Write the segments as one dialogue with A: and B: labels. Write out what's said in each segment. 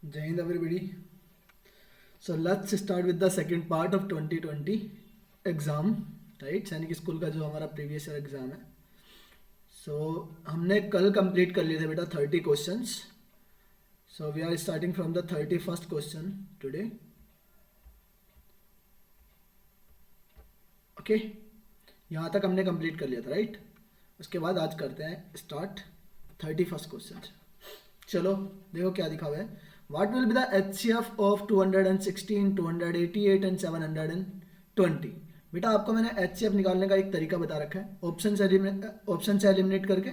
A: Jai Hind everybody. So let's start with the second part of 2020 exam, right. सैनिक school का जो हमारा previous year exam है। सो हमने कल कंप्लीट कर लिए थे बेटा 30 क्वेश्चंस। So we are starting from the 31st question today. Okay, यहाँ तक हमने कंप्लीट कर लिया था, राइट। उसके बाद आज करते हैं स्टार्ट 31st क्वेश्चन। चलो देखो क्या दिखा हुआ है। What will be the HCF of 216, 288 and 720। बेटा आपको मैंने HCF निकालने का एक तरीका बता रखा है, ऑप्शन से एलिमिनेट करके।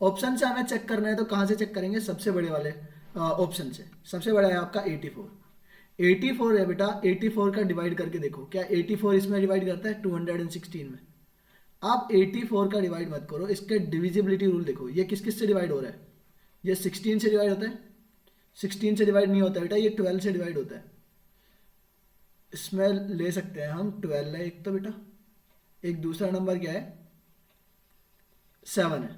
A: ऑप्शन से हमें चेक करना है तो कहाँ से चेक करेंगे? सबसे बड़े वाले ऑप्शन से। सबसे बड़ा है आपका 84। 84 है बेटा, 84 का डिवाइड करके देखो, क्या 84 इसमें डिवाइड करता है 216 में? आप 84 का डिवाइड मत करो, इसके डिविजिबिलिटी रूल देखो। ये किस किस से डिवाइड हो रहा है? ये 16 से डिवाइड होता है? 16 से डिवाइड नहीं होता बेटा, ये 12 से डिवाइड होता है। इसमें ले सकते हैं हम 12 है एक तो बेटा, एक दूसरा नंबर क्या है? 7 है।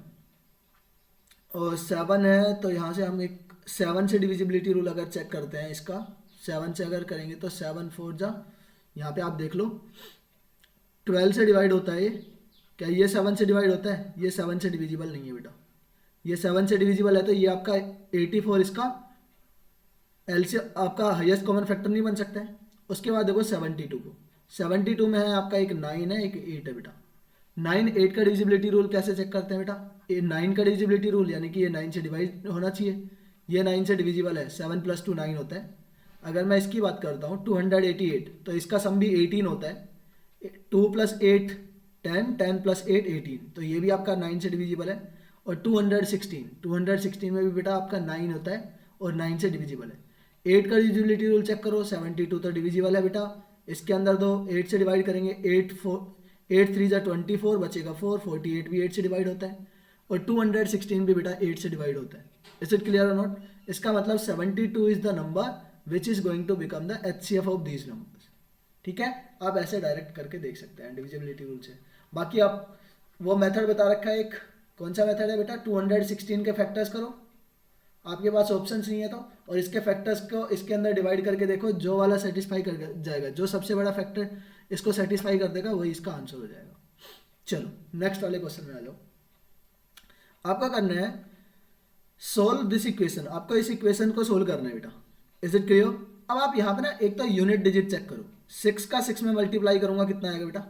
A: और 7 है तो यहाँ से हम एक 7 से डिविजिबिलिटी रूल अगर चेक करते हैं इसका, 7 से अगर करेंगे तो 7 4 जा, यहाँ पे आप देख लो 12 से डिवाइड होता है ये। क्या ये 7 से डिवाइड होता है? ये 7 से डिविजिबल नहीं है बेटा। ये 7 से डिविजिबल है तो ये आपका 84 इसका आपका हाईएस्ट कॉमन फैक्टर नहीं बन सकता है। उसके बाद देखो 72 को, 72 में है आपका एक 9 है एक 8 है बेटा। 9 8 का डिविजिबिलिटी रूल कैसे चेक करते हैं बेटा? ये 9 का डिविजिबिलिटी रूल यानी कि ये 9 से डिवाइड होना चाहिए। ये 9 से डिविजिबल है, 7 + 2 9 होता है। अगर मैं इसकी बात करता हूँ 288, तो इसका सम भी 18 होता है। 2 + 8 10, 10 + 8 18, तो ये भी आपका 9 से डिविजिबल है। और 216 में भी बेटा आपका 9 होता है और 9 से डिविजिबल है। 8 का डिविजिबिलिटी रूल चेक करो, 72 तो डिविजिबल है बेटा। इसके अंदर दो 8 से डिवाइड करेंगे, 8 3 जा 24 बचेगा 4, 48 भी 8 से डिवाइड होता है। और 216 भी बेटा 8 से डिवाइड होता है। इज इट क्लियर और नॉट? इसका मतलब 72 is the number which is going to become the HCF of these numbers. ठीक है, आप ऐसे डायरेक्ट करके देख सकते हैं डिविजिबिलिटी रूल से। बाकी आप वो मेथड बता रखा है एक, कौन सा मेथड है बेटा? 216 के फैक्टर्स करो, आपके पास ऑप्शंस नहीं है तो, और इसके फैक्टर्स को इसके अंदर डिवाइड करके देखो, जो वाला सेटिस्फाई कर जाएगा, जो सबसे बड़ा फैक्टर इसको सेटिस्फाई कर देगा वही इसका आंसर हो जाएगा। चलो नेक्स्ट वाले क्वेश्चन में आ जाओ। आपका करना है सोल्व दिस इक्वेशन, आपको इस इक्वेशन को सोल्व करना है बेटा। Is it clear? अब आप यहाँ पे ना एक तो यूनिट डिजिट चेक करो। 6 का 6 में मल्टीप्लाई करूंगा कितना आएगा बेटा?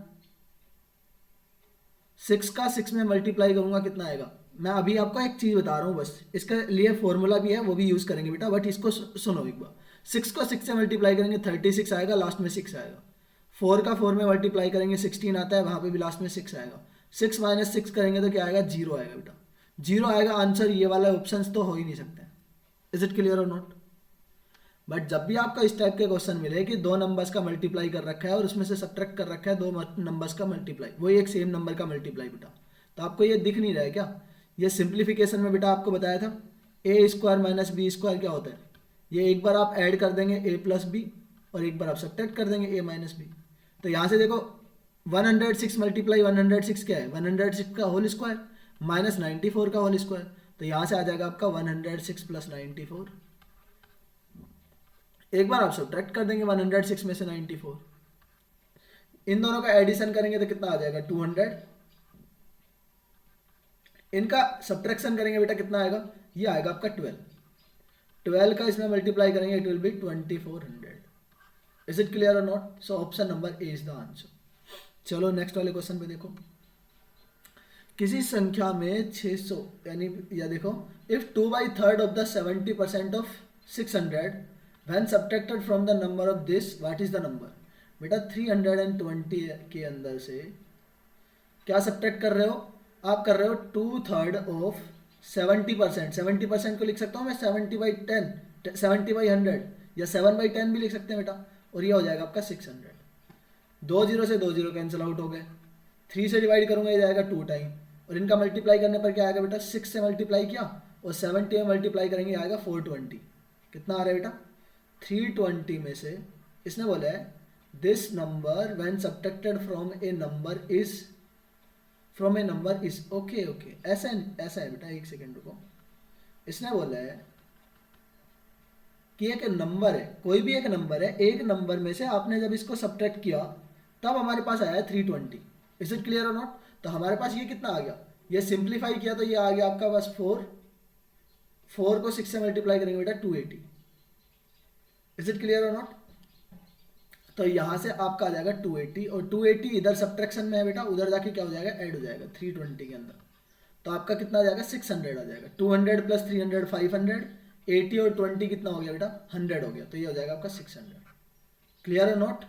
A: 6 का 6 में मल्टीप्लाई करूंगा कितना आएगा? मैं अभी आपको एक चीज बता रहा हूँ, बस इसके लिए फॉर्मूला भी है, वो भी यूज करेंगे बेटा, बट इसको सुनो एक बार। 6 को 6 से मल्टीप्लाई करेंगे 36 आएगा, लास्ट में 6 आएगा। 4 का 4 में मल्टीप्लाई करेंगे 16 आता है, वहां पे भी लास्ट में 6 आएगा। 6 - 6 करेंगे तो क्या आएगा? 0 आएगा बेटा। 0 आएगा आंसर, ये वाला ऑप्शन तो हो ही नहीं सकते। इज इट क्लियर और नॉट? बट जब भी आपको इस टाइप के क्वेश्चन मिले कि दो नंबर्स का मल्टीप्लाई कर रखा है और उसमें से सब्ट्रैक्ट कर रखा है दो नंबर्स का मल्टीप्लाई, वही एक सेम नंबर का मल्टीप्लाई बेटा, तो आपको ये दिख नहीं रहा है क्या? ये सिंप्लीफिकेशन में बेटा आपको बताया था a² - b² क्या होता है? ये एक बार आप ऐड कर देंगे a + b और एक बार आप सब्ट्रैक्ट कर देंगे a - b। तो यहाँ से देखो 106 × 106 क्या है? 106 का होल स्क्वायर माइनस 94 का होल स्क्वायर, तो यहाँ से आ जाएगा आपका 106 + 94। एक बार आप सब्ट्रैक्ट कर देंगे 106 में से 94, इन दोनों का एडिशन करेंगे तो कितना आ जाएगा? 200। इनका सब्ट्रैक्शन करेंगे बेटा कितना आएगा? ये आएगा आपका 12। 12 का इसमें मल्टीप्लाई करेंगे, it will be 2400। Is it clear और not? So option number A is the answer. चलो नेक्स्ट वाले क्वेश्चन पे देखो। किसी संख्या में 600 यानी, या देखो, if 2/3 of the 70% of 600 when subtracted from the number of this, what is the number? बेटा 320 के अंदर से क्या सब्ट्रैक्ट कर रहे हो? आप कर रहे हो 2/3 ऑफ 70%। 70% को लिख सकता हूँ मैं 70/10, 70/100, या 7/10 भी लिख सकते हैं बेटा, और ये हो जाएगा आपका 600। 2 0 से 2 0 कैंसिल आउट हो गए। 3 से डिवाइड करूंगा ये जाएगा 2 टाइम, और इनका मल्टीप्लाई करने पर क्या आएगा बेटा? 6 से मल्टीप्लाई किया और 70 में मल्टीप्लाई करेंगे आएगा 420। कितना आ रहा है बेटा? 320 में से इसने बोला है this number when subtracted from A number is, from A number is, okay okay, ऐसा ऐसा है बेटा, एक सेकेंड रुको। इसने बोला है कि एक नंबर है, कोई भी एक नंबर है, एक नंबर में से आपने जब इसको सब्ट्रैक्ट किया तब हमारे पास आया है 320। इज इट क्लियर और नॉट? तो हमारे पास ये कितना आ गया, ये सिंप्लीफाई किया तो ये आ गया आपका बस 4, 4 को 6 से मल्टीप्लाई करेंगे बेटा 280। इज इट क्लियर और नॉट? तो यहाँ से आपका आ जाएगा 280, और 280 इधर सब्ट्रैक्शन में है बेटा, उधर जाके क्या हो जाएगा, ऐड हो जाएगा 320 के अंदर। तो आपका कितना आ जाएगा, 600 आ जाएगा। 200 प्लस 300 500, 80 और 20 कितना हो गया बेटा, 100 हो गया। तो ये हो जाएगा आपका 600। क्लियर और नॉट?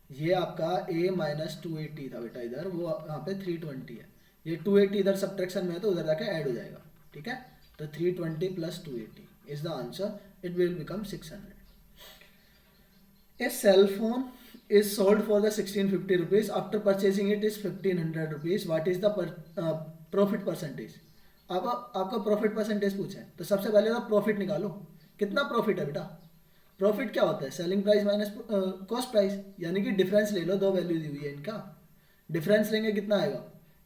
A: ये आपका a माइनस 280 था बेटा इधर, वो यहाँ पे 320 है। ये 280 इधर सब्ट्रैक्शन में है तो उधर जाके ऐड हो जाएगा, ठीक है। तो 320 plus 280 is the answer, it will become 600। A cell phone is sold for the 1650 rupees. After purchasing it is 1500 rupees. What is the profit percentage? आपका प्रॉफिट परसेंटेज पूछा है, तो सबसे पहले तो प्रॉफिट निकालो। कितना प्रॉफिट है बेटा? प्रॉफिट क्या होता है, selling price minus cost price, यानी कि डिफरेंस ले लो, दो वैल्यू दी हुई है इनका, डिफरेंस लेंगे कितना आएगा,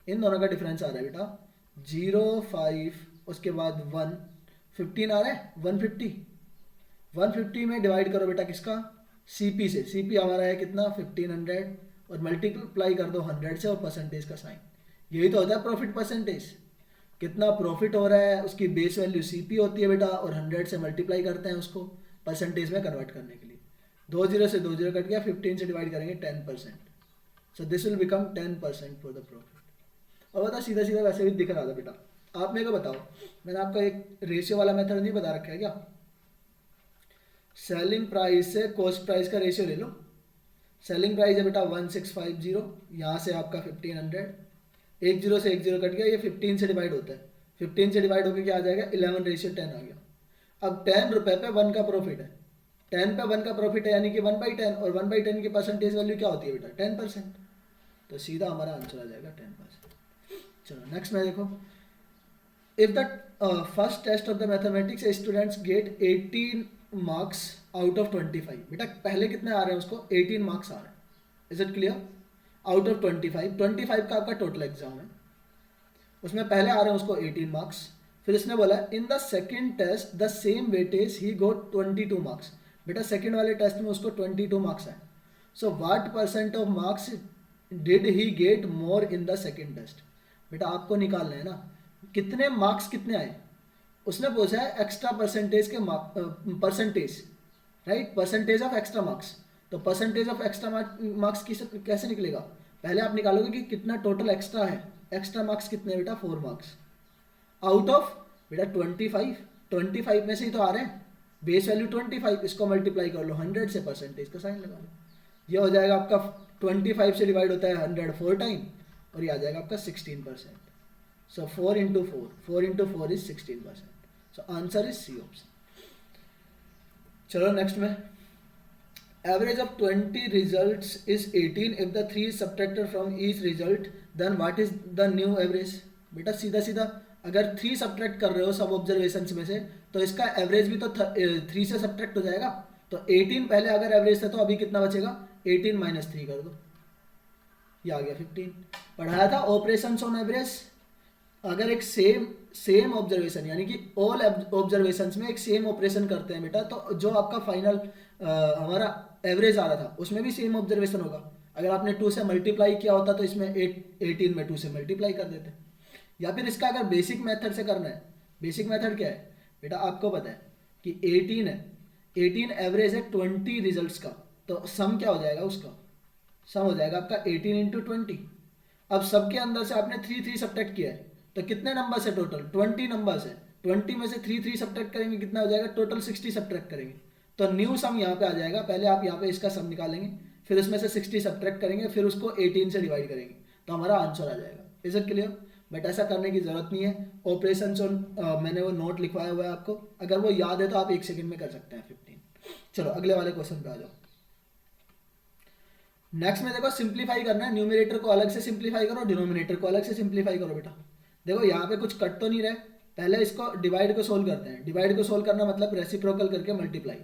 A: इन दोनों का डिफरेंस आ रहा है बेटा 0.5, उसके बाद 1, 15 आ रहा है, 150, 150 में डिवाइड करो बेटा किसका, सीपी से। सीपी हमारा है कितना 1500, और मल्टीप्लाई कर दो 100 से और परसेंटेज का साइन। यही तो होता है प्रॉफिट परसेंटेज। कितना प्रॉफिट हो रहा है उसकी बेस वैल्यू सीपी होती है बेटा, और 100 से मल्टीप्लाई करते हैं उसको परसेंटेज में कन्वर्ट करने के लिए। 20 से 20 कट गया, 15 से डिवाइड करेंगे 10%। So this will become 10% for the profit. और बता सीधा सीधा वैसे भी दिख रहा था बेटा। आप मेरे को बताओ, मैंने आपको एक रेशियो वाला मेथड नहीं बता रखा है क्या? सेलिंग प्राइस से कॉस्ट प्राइस का रेशियो ले लो। सेलिंग प्राइस है बेटा 1650, यहाँ से आपका 1500, 10 से 10 कट गया, ये 15 से डिवाइड होता है, 15 से डिवाइड होकर क्या आ जाएगा 11:10 आ गया। अब 10 रुपये पे 1 का प्रॉफिट है, 10 पे 1 का प्रॉफिट है, यानी कि 1/10, और 1/10 की परसेंटेज वैल्यू क्या होती है बेटा 10%। तो सीधा हमारा आंसर आ जाएगा 10%। चलो नेक्स्ट में देखो, if the first test of the mathematics students get 18 marks out of 25। बेटा पहले कितने आ रहे हैं उसको, 18 मार्क्स आ रहे हैं। Is it clear? Out of 25 का आपका टोटल एग्जाम है, उसमें पहले आ रहे हैं उसको 18 मार्क्स। फिर इसने बोला in the second test the same weightage ही गोट 22 मार्क्स। बेटा सेकेंड वाले टेस्ट में उसको 22 मार्क्स आए। So what percent of marks did he get more in the second test. बेटा आपको निकालना है ना कितने मार्क्स कितने आए। उसने पूछा है एक्स्ट्रा परसेंटेज के percentage, right, percentage of extra marks. तो परसेंटेज ऑफ एक्स्ट्रा मार्क्स कैसे निकलेगा, पहले आप निकालोगे कि कितना टोटल एक्स्ट्रा है। एक्स्ट्रा मार्क्स कितने बेटा 4 मार्क्स आउट ऑफ बेटा 25 में से ही तो आ रहे हैं, बेस वैल्यू 25, इसको मल्टीप्लाई कर लो 100 से, परसेंटेज का साइन लगा लो। ये हो जाएगा आपका 25 से डिवाइड होता है 100 4 टाइम, और ये आ जाएगा आपका 16%। So 4 into 4 is 16%। So answer is C option. चलो नेक्स्ट में, average of 20 results is 18 if the 3 subtracted from each result then what is the new average. बेटा सीधा सीधा अगर 3 सब्ट्रैक्ट कर रहे हो सब ऑब्जर्वेशंस में से, तो इसका एवरेज भी तो 3 से सब्ट्रैक्ट हो जाएगा। तो 18 पहले अगर एवरेज था तो अभी कितना बचेगा, 18 माइनस 3 कर दो, ये आ गया 15। पढ़ाया था ऑपरेशंस ऑन एवरेज। अगर एक सेम ऑब्जर्वेशन यानी कि ऑल ऑब्जर्वेशंस में एक सेम ऑपरेशन करते हैं बेटा, तो जो आपका फाइनल हमारा एवरेज आ रहा था उसमें भी सेम ऑब्जर्वेशन होगा। अगर आपने 2 से मल्टीप्लाई किया होता तो इसमें 18 में 2 से मल्टीप्लाई कर देते। या फिर इसका अगर बेसिक मेथड से करना है, बेसिक मेथड क्या है बेटा, आपको पता है कि 18 है, 18 एवरेज है 20 रिजल्ट्स का, तो सम क्या हो जाएगा उसका, सम हो जाएगा आपका 18 into 20। अब सबके अंदर से आपने 3 सब्ट्रैक्ट किया है, तो कितने नंबर है टोटल, 20 नंबर्स है, 20 में से 3 सब्ट्रैक्ट करेंगे कितना हो जाएगा, टोटल 60 सब्ट्रैक्ट करेंगे। तो न्यू सम यहाँ पे आ जाएगा, पहले आप यहाँ पे इसका सम निकालेंगे, फिर इसमें से 60 सब्ट्रैक्ट करेंगे, फिर उसको 18 से डिवाइड करेंगे, तो हमारा आंसर आ जाएगा। Is it clear? बट ऐसा करने की जरूरत नहीं है। ऑपरेशन मैंने वो नोट लिखवाया हुआ है आपको, अगर वो याद है तो आप 1 सेकंड में कर सकते हैं 15। चलो अगले वाले क्वेश्चन पे आ जाओ। नेक्स्ट में देखो सिंप्लीफाई करना है, न्यूमरेटर को अलग से सिंप्लीफाई करो, डिनोमिनेटर को अलग से सिंप्लीफाई करो बेटा। देखो यहाँ पे कुछ कट तो नहीं रहे, पहले इसको डिवाइड को सोल्व करते हैं। डिवाइड को सोल्व करना मतलब रेसिप्रोकल करके मल्टीप्लाई,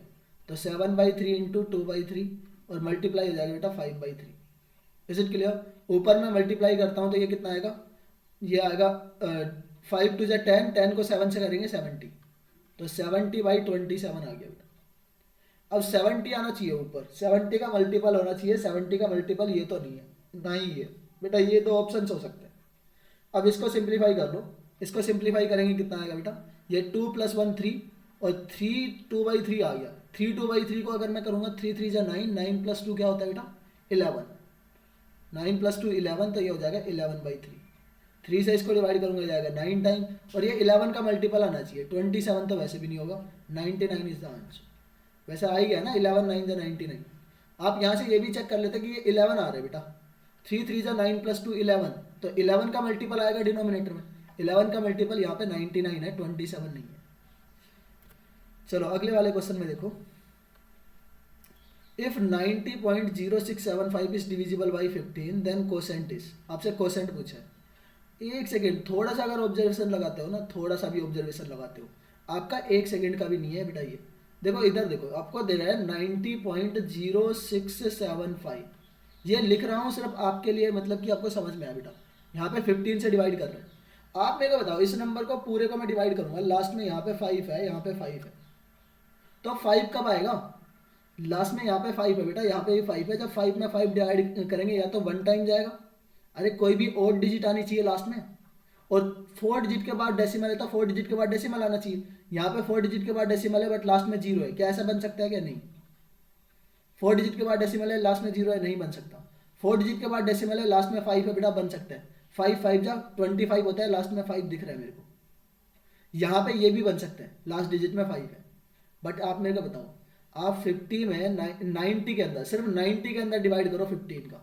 A: तो 7/3 इंटू 2/3 और मल्टीप्लाई हो जाएगा बेटा 5/3। Is it clear? ऊपर में मल्टीप्लाई करता हूँ तो ये कितना आएगा, ये आएगा 5 2 10, 10 को 7 से करेंगे 70, तो 70/27 आ गया बेटा। अब 70 आना चाहिए ऊपर, 70 का मल्टीपल होना चाहिए, 70 का मल्टीपल ये तो नहीं है, ना ही ये बेटा, ये दो ऑप्शन हो सकते हैं। अब इसको सिंप्लीफाई कर लो, इसको सिंप्लीफाई करेंगे कितना आएगा बेटा, ये 2 + 1 3 और 3 2/3 आ गया। 3 2/3 को अगर मैं करूँगा 3 3 = 9, 9 + 2 क्या होता है बेटा 11, 9 + 2 11, तो ये हो जाएगा 11/3। 3 से इसको डिवाइड करूँगा जाएगा 9 टाइम, और ये 11 का मल्टीपल आना चाहिए, 27 तो वैसे भी नहीं होगा, 99 इज द आंसर। वैसे आ ही गया ना, 11 9 = 99। आप यहाँ से ये भी चेक कर लेते कि ये 11 आ रहा है बेटा, 3 3 = 9 + 2 11, तो 11 का मल्टीपल आएगा डिनोमिनेटर में, 11 का मल्टीपल यहाँ पे 99 है, 27 नहीं है। चलो अगले वाले क्वेश्चन में देखो, if 90.0675 is divisible by 15 then quotient is, आपसे कोसेंट पूछा है। एक सेकेंड, थोड़ा सा अगर ऑब्जर्वेशन लगाते हो ना, थोड़ा सा भी ऑब्जर्वेशन लगाते हो, आपका एक सेकेंड का भी नहीं है बेटा। ये देखो इधर देखो, आपको दे रहा है 90.0675, ये लिख रहा हूँ सिर्फ आपके लिए, मतलब कि आपको समझ में आया बेटा। यहाँ पे 15 से डिवाइड कर रहे हैं। आप मेरे को बताओ, इस नंबर को पूरे को मैं डिवाइड करूँगा, लास्ट में यहाँ पे 5 है, यहाँ पे 5 है, तो 5 कब आएगा, लास्ट में यहाँ पे 5 है बेटा, यहाँ पे 5 है, जब 5 में 5 डिवाइड करेंगे या तो 1 टाइम जाएगा, अरे कोई भी ओड डिजिट आनी चाहिए लास्ट में, और 4 डिजिट के बाद डेसिमल है तो 4 डिजिट के बाद डेसिमल आना चाहिए। यहाँ पे 4 डिजिट के बाद डेसिमल है बट लास्ट में 0 है, क्या ऐसा बन सकता है क्या, नहीं। 4 डिजिट के बाद डेसिमल है, लास्ट में 0 है, नहीं बन सकता। 4 डिजिट के बाद डेसिमल है, लास्ट में 5 है बेटा, बन सकता है। 5 5 जा 25 होता है, लास्ट में 5 दिख रहा है मेरे को। यहाँ पे ये भी बन सकता है, लास्ट डिजिट में 5 है। बट आप मेरे को बताओ, आप 50 में 90 के अंदर, सिर्फ 90 के अंदर डिवाइड करो 15 का,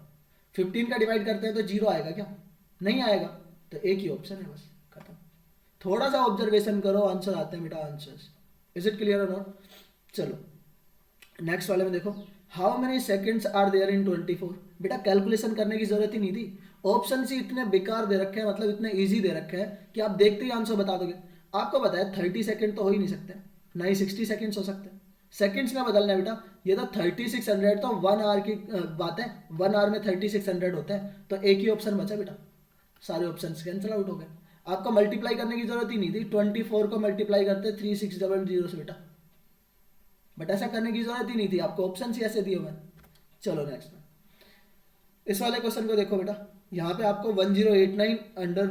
A: 15 का डिवाइड करते हैं तो 0 आएगा क्या, नहीं आएगा, तो एक ही ऑप्शन है बस, खत्म। थोड़ा सा ऑब्जर्वेशन करो, आंसर आते हैं बेटा, आंसर्स। इज इट क्लियर और नॉट। चलो नेक्स्ट वाले में देखो, how many seconds are there in 24। बेटा कैलकुलेशन करने की जरूरत ही नहीं थी, ऑप्शन ही इतने बेकार दे रखे हैं, मतलब इतने ईजी दे रखे हैं कि आप देखते ही आंसर बता दोगे। आपको पता है 30 सेकेंड तो हो ही नहीं सकते, ना ही 60 सेकेंड्स हो सकते हैं, सेकेंड्स में बदलना है बेटा। ये तो 3600 तो 1 आवर की बात है, 1 आवर में 3600 होता है, तो एक ही ऑप्शन बचा बेटा, सारे ऑप्शन कैंसिल आउट हो गए। आपको मल्टीप्लाई करने की जरूरत ही नहीं थी, 24 को मल्टीप्लाई करते 3600 से बेटा, बट ऐसा करने की जरूरत ही नहीं थी, आपको ऑप्शन ही ऐसे दिए हुए। चलो नेक्स्ट, इस वाले क्वेश्चन को देखो बेटा, यहाँ पे आपको 1089 अंडर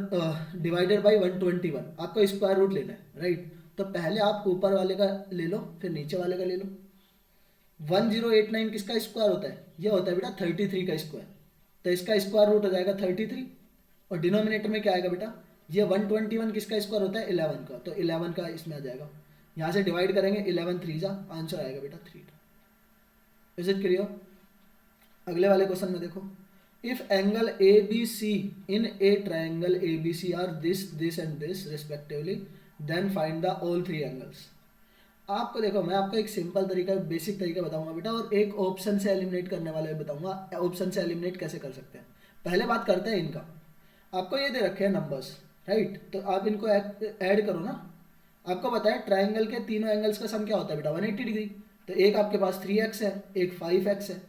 A: डिवाइडेड बाई 121, आपको स्क्वायर रूट लेना है, राइट। तो पहले आप ऊपर वाले का ले लो, फिर नीचे वाले का ले लो। 1089 किसका स्क्वायर होता है, ये होता है बेटा 33 का स्क्वायर, तो इसका स्क्वायर रूट हो जाएगा 33, और डिनोमिनेटर में क्या आएगा बेटा, ये 121 किसका स्क्वायर होता है 11 का, तो 11 का इसमें आ जाएगा। यहाँ से डिवाइड करेंगे 11 3 जा, आंसर आएगा बेटा 3। Is it clear. अगले वाले क्वेश्चन में देखो, if angle A B C in a triangle A B C are this this and this respectively then find the all 3 angles. आपको देखो, मैं आपको एक सिंपल तरीका, बेसिक तरीका बताऊंगा बेटा, और एक ऑप्शन से एलिमिनेट करने वाले बताऊंगा, ऑप्शन से एलिमिनेट कैसे कर सकते हैं। पहले बात करते हैं इनका। आपको ये दे रखे हैं नंबर्स, राइट, तो आप इनको ऐड करो ना। आपको पता है ट्राइंगल के तीनों एंगल्स का सम क्या होता है बेटा 180 डिग्री, तो एक आपके पास 3x है, एक 5x है,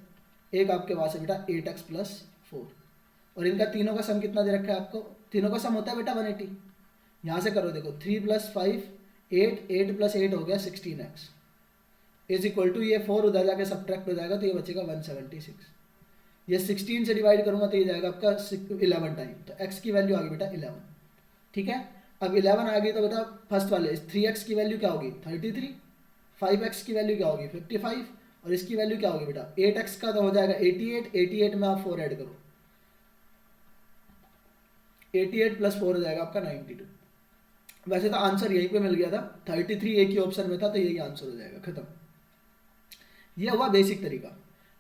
A: एक आपके पास है बेटा 8x + 4, और इनका तीनों का सम कितना दे रखा है आपको, तीनों का सम होता है बेटा 180। यहाँ से करो, देखो 3 + 5 8, 8 + 8 हो गया 16x, इज इक्वल टू ये 4 उधर जाके सब्ट्रैक्ट हो जाएगा, तो ये बचेगा 176। ये 16 से डिवाइड करूंगा तो ये जाएगा आपका 11 टाइम, तो x की वैल्यू आ गई बेटा 11, ठीक है। अब 11 आ गई तो बेटा फर्स्ट वाले 3x की वैल्यू क्या होगी 33, 5x की वैल्यू क्या होगी 55, और इसकी वैल्यू क्या होगी बेटा 8x का तो हो जाएगा 88, 88 में आप 4 ऐड करो, 88 + 4 हो जाएगा आपका 92। वैसे तो आंसर यहीं पे मिल गया था, 33 एक ही ऑप्शन में था, तो यही आंसर हो जाएगा, खत्म। ये हुआ बेसिक तरीका।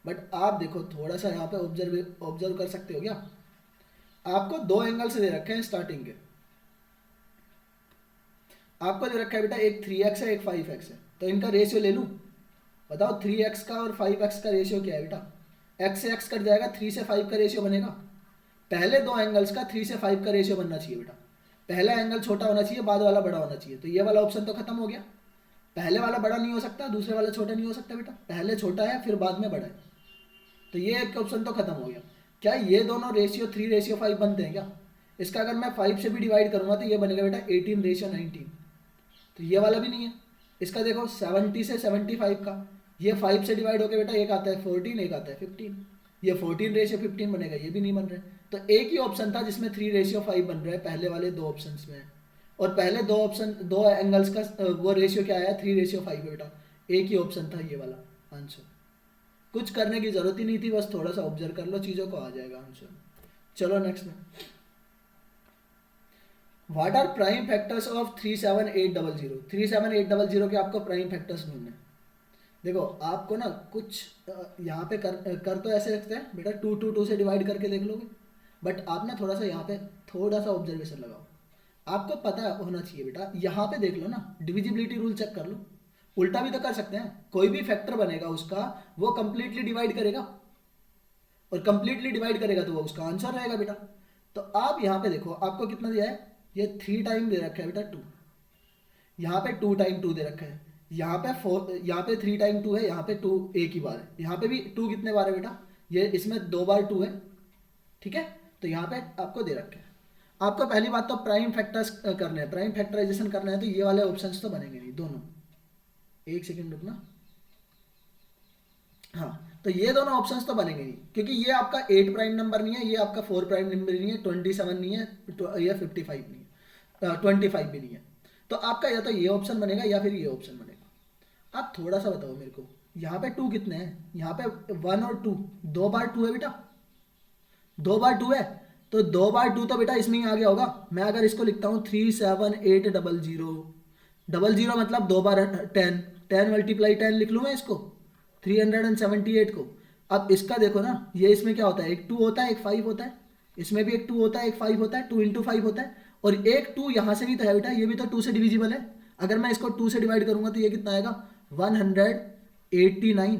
A: बट आप देखो थोड़ा सा यहाँ पे ऑब्जर्व कर सकते हो क्या, आपको 2 एंगल से दे रखे हैं स्टार्टिंग के। आपको दे रखा है बेटा एक 3x है, एक 5x है, तो इनका रेशियो ले लूँ, बताओ 3x का और 5x का रेशियो क्या है बेटा, x से x कट जाएगा, 3 से 5 का रेशियो बनेगा। पहले 2 एंगल्स का 3 से 5 का रेशियो बनना चाहिए बेटा, पहला एंगल छोटा होना चाहिए, बाद वाला बड़ा होना चाहिए, तो ये वाला ऑप्शन तो खत्म हो गया। पहले वाला बड़ा नहीं हो सकता, दूसरे वाला छोटा नहीं हो सकता बेटा, पहले छोटा है फिर बाद में बड़ा है, तो ये एक ऑप्शन तो खत्म हो गया। क्या ये दोनों रेशियो 3:5 बनते हैं क्या, इसका अगर मैं 5 से भी डिवाइड करूंगा तो ये बनेगा बेटा 18:19, तो ये वाला भी नहीं है। इसका देखो 70 से 75 का, ये 5 से डिवाइड होकर बेटा एक आता है 14, एक आता है 15, ये 14:15 बनेगा, ये भी नहीं बन रहा है। तो एक ही ऑप्शन था जिसमें 3:5 बन रहा है पहले वाले दो ऑप्शन में, और पहले दो ऑप्शन दो एंगल्स का वो रेशियो क्या आया 3:5 बेटा, एक ही ऑप्शन था ये वाला आंसर। कुछ करने की जरूरत ही नहीं थी, बस थोड़ा सा ऑब्जर्व कर लो चीज़ों को, आ जाएगा आंसर। चलो नेक्स्ट में, what are prime factors of 37800? 37800 के आपको प्राइम फैक्टर्स ढूंढने। देखो आपको ना कुछ यहाँ पे कर तो ऐसे रखते हैं बेटा, 2 से डिवाइड करके देख लोगे, बट आप ना थोड़ा सा यहाँ पे थोड़ा सा ऑब्जर्वेशन लगाओ। आपको पता होना चाहिए बेटा, यहाँ पे देख लो ना, डिविजिबिलिटी रूल चेक कर लो। उल्टा भी तो कर सकते हैं, कोई भी फैक्टर बनेगा उसका वो कंप्लीटली डिवाइड करेगा, और कंप्लीटली डिवाइड करेगा तो वो उसका आंसर रहेगा बेटा। तो आप यहाँ पे देखो आपको कितना दिया है, ये 3 टाइम दे रखा है बेटा 2, यहाँ पे 2 टाइम 2 दे रखा है, यहाँ पे 4, यहाँ पे 3 टाइम 2 है, यहाँ पे 2 एक ही बार है, यहाँ पे भी 2 कितने बार है बेटा, ये इसमें 2 बार 2 है, ठीक है। तो यहाँ पे आपको दे रखे हैं। आपको पहली बात तो प्राइम फैक्टर्स करने हैं, प्राइम फैक्टराइजेशन करना है, तो ये वाले ऑप्शंस तो बनेंगे नहीं दोनों। एक सेकेंड रुकना, हाँ तो ये दोनों ऑप्शंस तो बनेंगे नहीं, क्योंकि ये आपका 8 प्राइम नंबर नहीं है, ये आपका 4 प्राइम नंबर नहीं है, 27 नहीं है, या 55 नहीं है, 25 भी नहीं है। तो आपका या तो ये ऑप्शन बनेगा या फिर ये ऑप्शन बनेगा। आप थोड़ा सा बताओ मेरे को, यहाँ पे 2 कितने हैं, यहाँ पे 1 और 2, 2 बार 2 है बेटा, 2 बार 2 है, तो 2 बार 2 तो बेटा इसमें ही आ गया होगा। मैं अगर इसको लिखता हूँ 37800, मतलब 2 बार 10, 10 मल्टीप्लाई 10 लिख लूँ मैं इसको, 378 को। अब इसका देखो ना, ये इसमें क्या होता है, एक 2 होता है एक 5 होता है, इसमें भी एक 2 होता है एक 5 होता है, 2 इंटू 5 होता है, और एक 2 यहाँ से भी तो है बेटा, ये भी तो 2 से डिविजिबल है। अगर मैं इसको 2 से डिवाइड करूंगा तो ये कितना आएगा 189।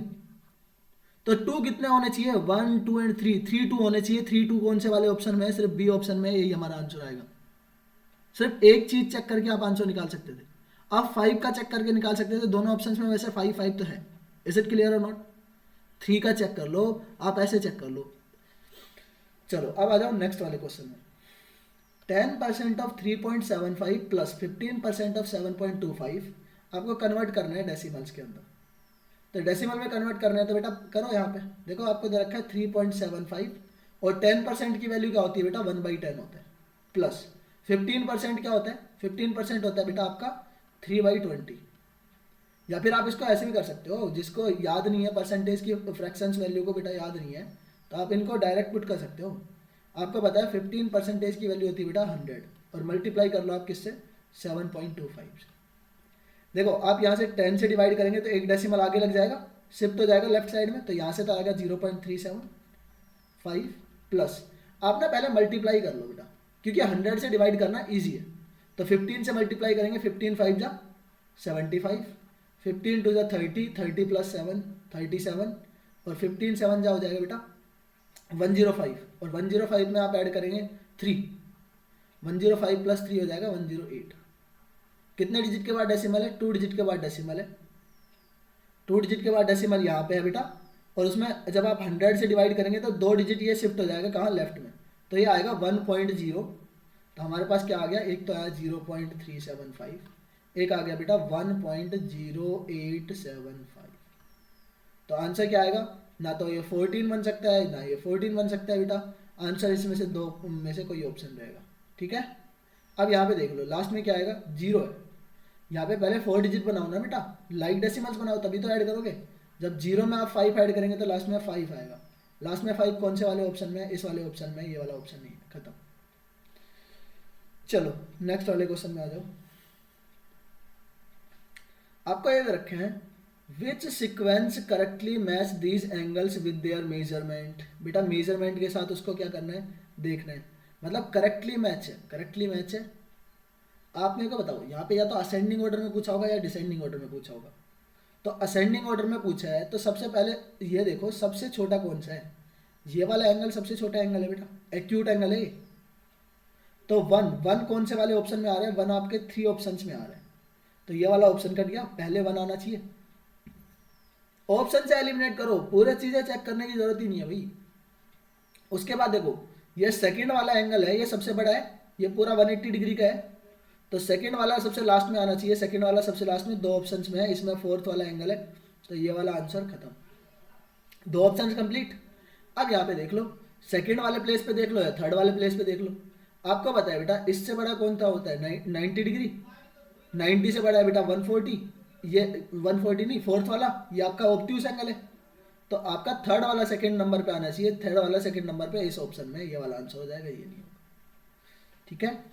A: तो 2 कितने होने चाहिए, 1 2 एंड 3, 3 2 होने चाहिए। 3 2 कौन से वाले ऑप्शन में है, सिर्फ बी ऑप्शन में, यही हमारा आंसर आएगा। सिर्फ एक चीज चेक करके आप आंसर निकाल सकते थे, आप 5 का चेक करके निकाल सकते थे, दोनों ऑप्शंस में वैसे 5 5 तो है। इज इट क्लियर और नॉट? 3 का चेक कर लो, आप ऐसे चेक कर लो। चलो अब आ जाओ नेक्स्ट वाले क्वेश्चन में। 10% ऑफ 3.75 प्लस 15% ऑफ 7.25 आपको कन्वर्ट करना है डेसिमल्स के अंदर। तो डेसिमल में कन्वर्ट करना है तो बेटा करो, यहाँ पे देखो आपको दे रखा है 3.75, और 10% की वैल्यू क्या होती है बेटा 1/10 होता है, प्लस 15% क्या होता है, 15% होता है बेटा आपका 3/20। या फिर आप इसको ऐसे भी कर सकते हो, जिसको याद नहीं है परसेंटेज की फ्रैक्शंस वैल्यू को बेटा याद नहीं है, तो आप इनको डायरेक्ट पुट कर सकते हो। आपको पता है 15% की वैल्यू होती है बेटा 100, और मल्टीप्लाई कर लो आप किससे 7.25 से। देखो आप यहाँ से 10 से डिवाइड करेंगे तो एक डेसिमल आगे लग जाएगा, शिफ्ट हो जाएगा लेफ्ट साइड में, तो यहाँ से तो आएगा 0.375 प्लस, आप ना पहले मल्टीप्लाई कर लो बेटा, क्योंकि 100 से डिवाइड करना ईजी है। तो 15 से मल्टीप्लाई करेंगे, 15 5 जा 75, 15 2 जा 30, 30 प्लस 7 37, और 15 7 जा हो जाएगा बेटा 105, और 105 में आप ऐड करेंगे 3, 105 प्लस 3 हो जाएगा 108। कितने डिजिट के बाद डेसिमल है, 2 डिजिट के बाद डेसिमल है, 2 डिजिट के बाद डेसिमल यहाँ पे है बेटा, और उसमें जब आप 100 से डिवाइड करेंगे तो 2 डिजिट ये शिफ्ट हो जाएगा कहाँ, लेफ्ट में, तो ये आएगा 1.0। तो हमारे पास क्या आ गया, एक तो आया 0.375, एक आ गया बेटा 1.0875। तो आंसर क्या आएगा, ना तो ये 14 बन सकता है ना ये 14 बन सकता है बेटा, आंसर इसमें से दो में से कोई ऑप्शन रहेगा, ठीक है। अब यहाँ पे देख लो लास्ट में क्या आएगा, 0 है। यहाँ पे पहले 4 डिजिट बनाओ ना बेटा, लाइक डेसिमल्स बनाओ तभी तो ऐड करोगे। जब 0 में आप 5 ऐड करेंगे तो लास्ट में 5 आएगा। लास्ट में 5 कौन से वाले ऑप्शन में है, इस वाले ऑप्शन में, ये वाला ऑप्शन नहीं है, खत्म। चलो नेक्स्ट वाले क्वेश्चन में आ जाओ। आपको ये रखे हैं, which sequence correctly match these angles with their measurement. बेटा मेजरमेंट के साथ उसको क्या करना है, देखना है, मतलब करेक्टली मैच है, करेक्टली मैच है। आप मेरे को बताओ, यहाँ पे या तो असेंडिंग ऑर्डर में पूछा होगा या डिसेंडिंग ऑर्डर में पूछा होगा। तो असेंडिंग ऑर्डर में पूछा है तो सबसे पहले ये देखो सबसे छोटा कौन सा है, ये वाला एंगल सबसे छोटा एंगल है बेटा, एक्यूट एंगल है ये। तो 1 कौन से वाले ऑप्शन में आ रहा है, 1 आपके 3 ऑप्शन में आ रहा है, तो ये वाला ऑप्शन कट गया, पहले 1 आना चाहिए। ऑप्शन से एलिमिनेट करो, पूरे चीजें चेक करने की जरूरत ही नहीं है भाई। उसके बाद देखो ये सेकंड वाला एंगल है, ये सबसे बड़ा है, ये पूरा 180 डिग्री का है, तो सेकंड वाला सबसे लास्ट में आना चाहिए, सेकंड वाला सबसे लास्ट में, 2 ऑप्शंस में है, इसमें 4th वाला एंगल है, तो ये वाला आंसर खत्म। दो ऑप्शन कंप्लीट। अब यहाँ पे देख लो, सेकंड वाले प्लेस पे देख लो या थर्ड वाले प्लेस पे देख लो। आपको पता है बेटा इससे बड़ा कौन सा होता है 90 डिग्री, 90 से बड़ा है बेटा 140, ये 140 नहीं, फोर्थ वाला ये आपका ऑब्ट्यूस एंगल है। तो आपका थर्ड वाला सेकंड नंबर पे आना चाहिए, थर्ड वाला सेकंड नंबर पे इस ऑप्शन में ये वाला आंसर हो जाएगा, ये नहीं होगा। ठीक है,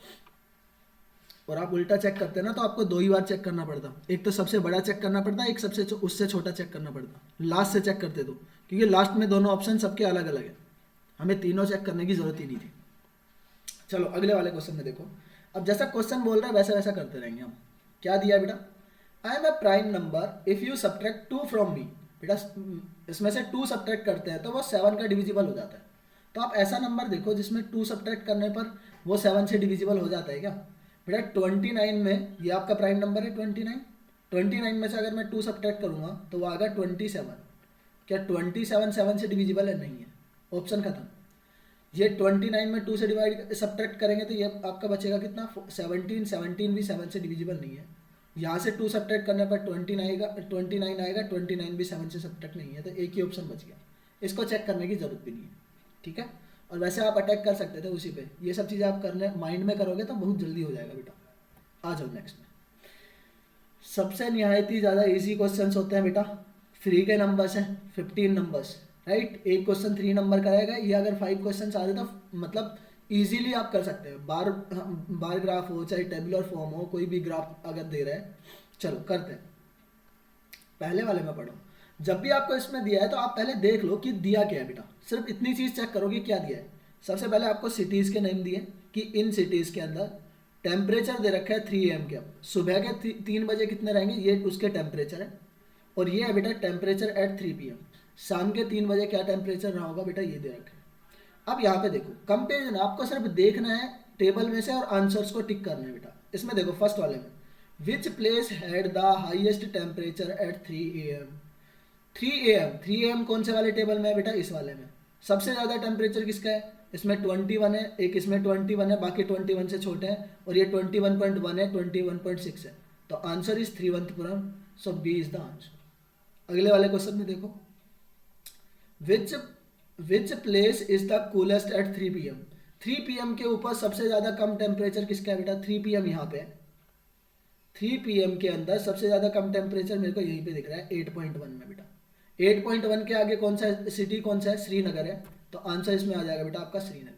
A: और आप उल्टा चेक करते ना तो आपको दो ही बार चेक करना पड़ता, एक तो सबसे बड़ा चेक करना पड़ता, एक सबसे उससे छोटा चेक करना पड़ता, लास्ट से चेक करते तो, क्योंकि लास्ट में दोनों ऑप्शन सबके अलग अलग है, हमें तीनों चेक करने की जरूरत ही नहीं थी। चलो अगले वाले क्वेश्चन में देखो। अब जैसा क्वेश्चन बोल रहा है वैसा वैसा करते रहेंगे हम। क्या दिया बेटा, I am a prime number if you subtract 2 from me. बेटा इसमें से 2 सब्ट्रैक्ट करते हैं तो वो 7 का डिविजिबल हो जाता है। तो आप ऐसा नंबर देखो जिसमें 2 सब्ट्रैक्ट करने पर वो 7 से डिविजिबल हो जाता है क्या। बेटा 29 में ये आपका प्राइम नंबर है 29 में से अगर मैं 2 सब्ट्रैक्ट करूंगा तो वो आएगा 27। क्या 27 7 से डिविजिबल है, नहीं है, ऑप्शन खत्म। ये 29 में 2 से डिवाइड सब्ट्रैक्ट करेंगे तो ये आपका बचेगा कितना 17 भी 7 से डिविजिबल नहीं है। यहाँ से 2 सब्ट्रैक्ट करने पर 29 आएगा, 29 भी 7 से सब्ट्रैक्ट नहीं है, तो एक ही ऑप्शन बच गया, इसको चेक करने की जरूरत भी नहीं है। ठीक है, और वैसे आप अटैक कर सकते थे उसी पे, ये सब चीज़ें आप करने माइंड में करोगे तो बहुत जल्दी हो जाएगा बेटा। आ जाओ नेक्स्ट में। सबसे निहायत ही ज़्यादा इजी क्वेश्चंस होते हैं बेटा, फ्री के नंबर्स हैं 15 नंबर्स, राइट। एक क्वेश्चन 3 नंबर का रहेगा, ये अगर 5 क्वेश्चन आ जाए तो मतलब इजीली आप कर सकते हैं। बार ग्राफ हो चाहे टेबुलर फॉर्म हो, कोई भी ग्राफ अगर दे रहा है। चलो करते हैं, पहले वाले में पढ़ो। जब भी आपको इसमें दिया है तो आप पहले देख लो कि दिया क्या है बेटा, सिर्फ इतनी चीज़ चेक करो कि क्या दिया है। सबसे पहले आपको सिटीज़ के नेम दिए कि इन सिटीज़ के अंदर टेम्परेचर दे रखा है 3 AM के। सुबह के 3 बजे कितने रहेंगे ये उसके टेम्परेचर है, और ये है बेटा टेम्परेचर एट 3 PM। शाम के 3 बजे क्या टेम्परेचर रहा होगा बेटा, ये दे रखा है। अब यहाँ पे देखो कंपेरिजन, आपको सिर्फ देखना है टेबल में से और आंसर्स को टिक करना है बेटा। इसमें देखो फर्स्ट वाले में which place had the highest temperature at 3 AM। 3 AM कौन से वाले टेबल में है बेटा, इस वाले में। सबसे ज़्यादा टेम्परेचर किसका है, इसमें 21 है, एक इसमें 21 है, बाकी 21 से छोटे हैं, और ये 21.1 है, 21.6 है। तो answer is Thiruvananthapuram, so B is the answer. अगले वाले क्वेश्चन में देखो, which place is the coolest at 3 PM। 3 PM के ऊपर सबसे ज़्यादा कम टेम्परेचर किसका है बेटा, 3 PM यहाँ पे है। 3 PM के अंदर सबसे ज़्यादा कम टेम्परेचर मेरे को यहीं पे दिख रहा है 8.1 में बेटा। 8.1 के आगे कौन सा सिटी, कौन सा है, श्रीनगर है। तो आंसर इसमें आ जाएगा बेटा आपका श्रीनगर।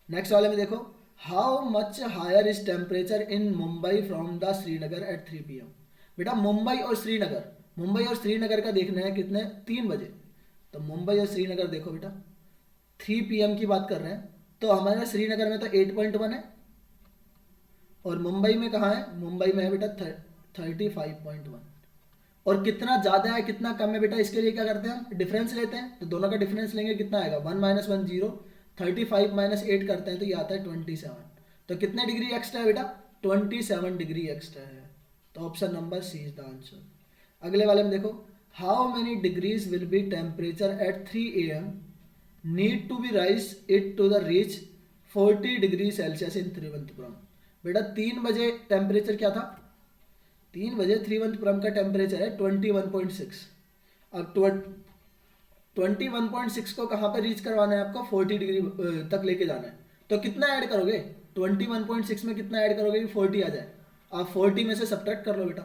A: नेक्स्ट वाले में देखो, how much higher is temperature in Mumbai from the Srinagar at 3 PM। बेटा मुंबई और श्रीनगर का देखना है कितने, 3 बजे। तो मुंबई और श्रीनगर देखो बेटा, 3 PM की बात कर रहे हैं तो हमारे श्रीनगर में तो 8.1 है, और मुंबई में कहाँ है, मुंबई में है बेटा 35.1। और कितना ज़्यादा है कितना कम है बेटा, इसके लिए क्या करते हैं हम, डिफरेंस लेते हैं। तो दोनों का डिफरेंस लेंगे, कितना आएगा 1 - 1 0, 35 - 8 करते हैं तो ये आता है 27। तो कितने डिग्री एक्स्ट्रा है बेटा, 27 डिग्री एक्स्ट्रा है। तो option number C is the answer. अगले वाले में देखो, how many degrees will be temperature at 3 AM need to be raise it to the reach 40 degree Celsius in Thiruvananthapuram. बेटा 3 बजे टेम्परेचर क्या था, 3 बजे त्रिवंतपुरम का टेम्परेचर है 21.6। अब 21.6 को कहाँ पर रीच करवाना है आपको, 40 डिग्री तक लेके जाना है। तो कितना ऐड करोगे, 21.6 में कितना ऐड करोगे कि 40 आ जाए। आप 40 में से सब्ट्रैक्ट कर लो बेटा,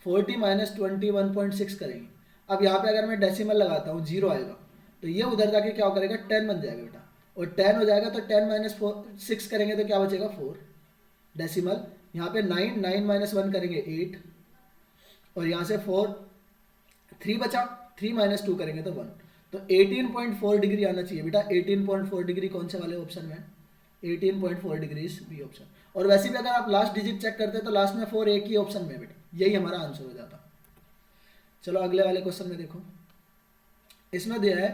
A: 40 - 21.6 करेंगे। अब यहाँ पे अगर मैं डेसिमल लगाता हूँ 0 आएगा, तो ये उधर जाके क्या करेगा 10 बन जाएगा बेटा, और 10 हो जाएगा तो 10 - 6 करेंगे तो क्या बचेगा 4 डेसिमल। यहाँ पे 9 - 1 करेंगे 8, और यहाँ से 3 बचा, 3 - 2 करेंगे तो 1। तो 18.4 डिग्री आना चाहिए बेटा। 18.4 डिग्री कौन से वाले ऑप्शन में है, 18.4 डिग्री बी ऑप्शन। और वैसे भी अगर आप लास्ट डिजिट चेक करते हैं तो लास्ट में 4 एक ही ऑप्शन में बेटा, यही हमारा आंसर हो जाता। चलो अगले वाले क्वेश्चन में देखो, इसमें दिया है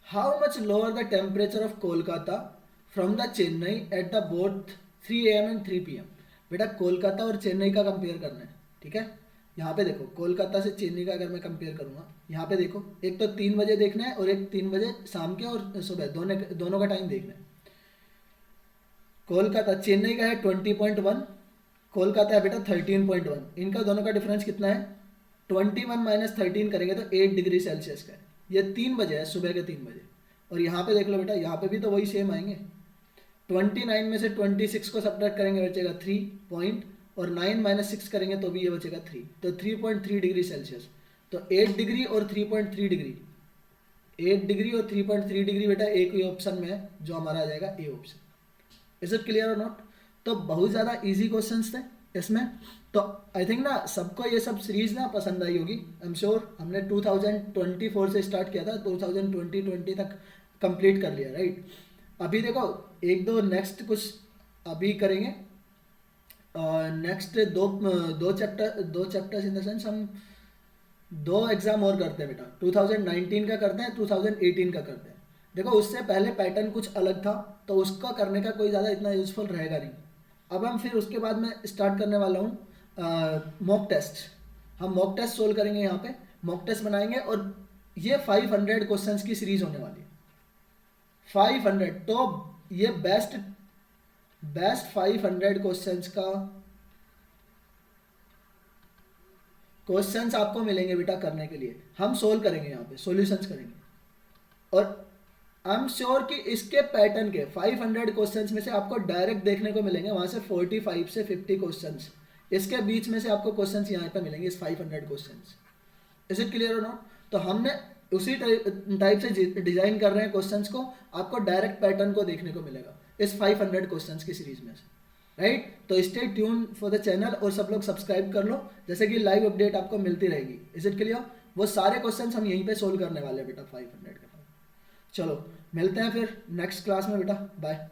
A: how much lower the temperature of Kolkata from the Chennai at the both 3 AM and 3 PM। बेटा कोलकाता और चेन्नई का कंपेयर करना है, ठीक है। यहाँ पे देखो कोलकाता से चेन्नई का अगर मैं कंपेयर करूँगा, यहाँ पे देखो एक तो 3 बजे देखना है और एक 3 बजे शाम के और सुबह, दोनों का टाइम देखना है। कोलकाता चेन्नई का है 20.1 कोलकाता है बेटा 13.1। इनका दोनों का डिफरेंस कितना है? 21 माइनस 13 करेंगे तो 8 डिग्री सेल्सियस का है। ये 3 बजे है, सुबह के 3 बजे। और यहाँ पे देख लो बेटा, यहाँ पे भी तो वही सेम आएंगे। 29 में से 26 को सब्ट्रैक्ट करेंगे, बचेगा 3 पॉइंट, और 9 माइनस 6 करेंगे तो भी ये बचेगा 3, तो 3.3 डिग्री सेल्सियस। तो 8 डिग्री और 3.3 डिग्री, 8 डिग्री और 3.3 डिग्री बेटा एक ही ऑप्शन में है, जो हमारा आ जाएगा A option. Is it clear और नॉट? तो बहुत ज़्यादा इजी क्वेश्चंस थे इसमें। तो आई थिंक ना सबको ये सब सीरीज ना पसंद आई होगी, आई एम श्योर। हमने 2024 से स्टार्ट किया था, 2020 तक कंप्लीट कर लिया, राइट। अभी देखो एक दो नेक्स्ट कुछ अभी करेंगे, नेक्स्ट दो चैप्टर्स इन द सेंस हम 2 एग्जाम और करते हैं बेटा। 2019 का करते हैं, 2018 का करते हैं। देखो उससे पहले पैटर्न कुछ अलग था, तो उसका करने का कोई ज़्यादा इतना यूजफुल रहेगा नहीं। अब हम फिर उसके बाद में स्टार्ट करने वाला हूँ मॉक टेस्ट। हम मॉक टेस्ट सोल्व करेंगे, यहाँ पे मॉक टेस्ट बनाएंगे, और ये 500 क्वेश्चंस की सीरीज होने वाली है। 500, तो ये बेस्ट 500 क्वेश्चंस का क्वेश्चंस आपको मिलेंगे बेटा करने के लिए। हम सोल्व करेंगे, यहाँ पे सॉल्यूशंस करेंगे। और आई एम श्योर कि इसके पैटर्न के 500 क्वेश्चंस में से आपको डायरेक्ट देखने को मिलेंगे, वहां से 45 से 50 क्वेश्चंस, इसके बीच में से आपको क्वेश्चंस यहाँ पे मिलेंगे, इस 500 क्वेश्चंस। इज इट क्लियर और नॉट? तो हमने उसी टाइप से डिजाइन कर रहे हैं क्वेश्चंस को, आपको डायरेक्ट पैटर्न को देखने को मिलेगा इस 500 क्वेश्चंस की सीरीज में से, राइट। तो stay tune for the channel, और सब लोग सब्सक्राइब कर लो, जैसे कि लाइव अपडेट आपको मिलती रहेगी। Is it clear? वो सारे क्वेश्चंस हम यहीं पे सोल्व करने वाले हैं बेटा 500 के। चलो मिलते हैं फिर नेक्स्ट क्लास में बेटा, बाय।